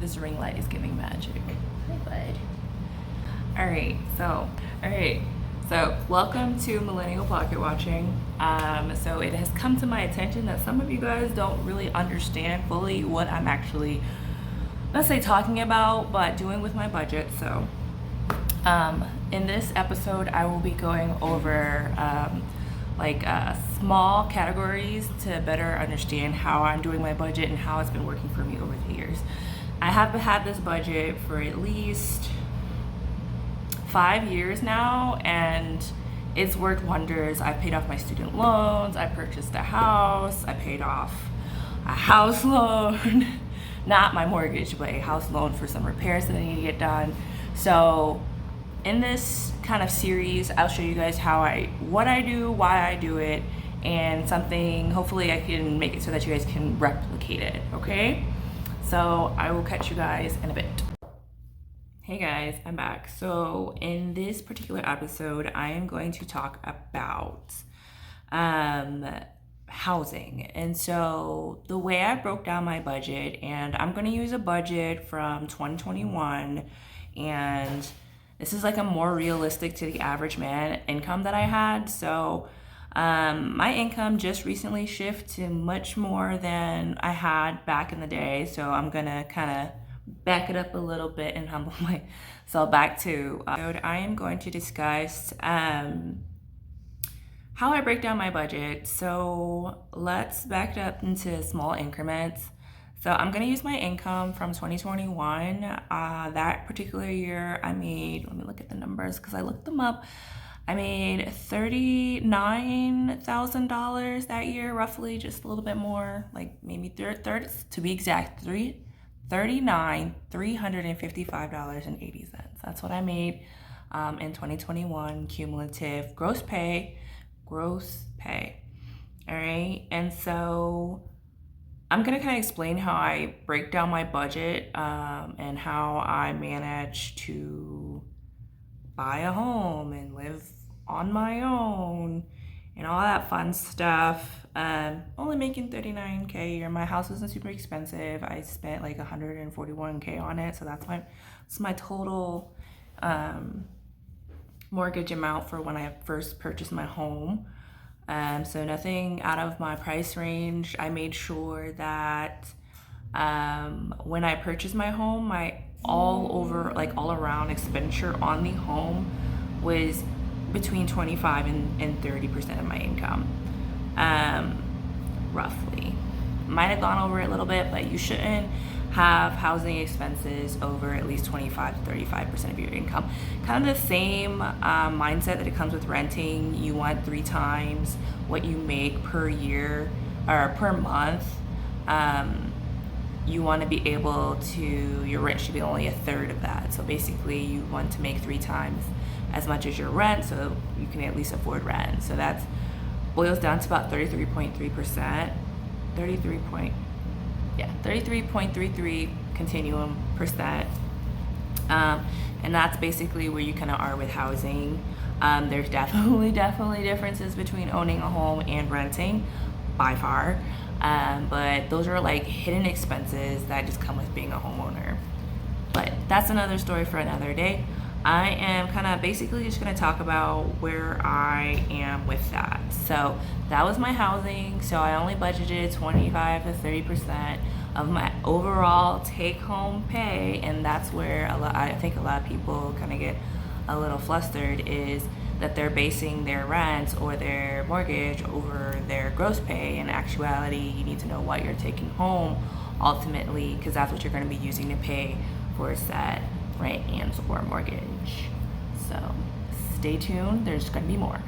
This ring light is giving magic. Hi, bud. Alright, so welcome to Millennial Pocket Watching. So it has come to my attention that some of you guys don't really understand fully what I'm actually, let's say, talking about, but doing with my budget. So in this episode, I will be going over small categories to better understand how I'm doing my budget and how it's been working for me over the years. I have had this budget for at least 5 years now, and it's worked wonders. I've paid off my student loans, I purchased a house, I paid off a house loan, not my mortgage, but a house loan for some repairs that I need to get done. So in this kind of series, I'll show you guys what I do, why I do it, and something, hopefully I can make it so that you guys can replicate it, okay? So I will catch you guys in a bit. Hey guys, I'm back. So in this particular episode, I am going to talk about housing. And so the way I broke down my budget, and I'm going to use a budget from 2021, and this is like a more realistic to the average man income that I had. So my income just recently shifted to much more than I had back in the day. So I'm gonna kind of back it up a little bit and humble myself back to I am going to discuss how I break down my budget. So let's back it up into small increments. So I'm going to use my income from 2021. That particular year I made, let me look at the numbers because I looked them up. I made $39,000 that year, roughly, just a little bit more, like maybe 30 to be exact, $355.80. That's what I made in 2021, cumulative gross pay. All right, and so I'm gonna kind of explain how I break down my budget and how I manage to buy a home and live on my own and all that fun stuff. Only making $39K a year. My house wasn't super expensive. I spent like $141K on it, so that's my total mortgage amount for when I first purchased my home. So nothing out of my price range. I made sure that when I purchased my home, my all around expenditure on the home was between 25 and 30% of my income, roughly. Might have gone over it a little bit, but you shouldn't have housing expenses over at least 25 to 35% of your income. Kind of the same mindset that it comes with renting. You want 3 times what you make per year or per month. You want to be able to, your rent should be only a third of that. So basically you want to make 3 times as much as your rent so you can at least afford rent. So that boils down to about 33.3%, 33.33 continuum percent. And that's basically where you kind of are with housing. There's definitely differences between owning a home and renting by far. But those are like hidden expenses that just come with being a homeowner. But that's another story for another day. I am kind of basically just going to talk about where I am with that. So that was my housing. So I only budgeted 25 to 30% of my overall take-home pay, and that's where I think a lot of people kind of get a little flustered, is that they're basing their rent or their mortgage over their gross pay. In actuality, you need to know what you're taking home ultimately, because that's what you're going to be using to pay for said rent and or mortgage. So stay tuned, there's going to be more.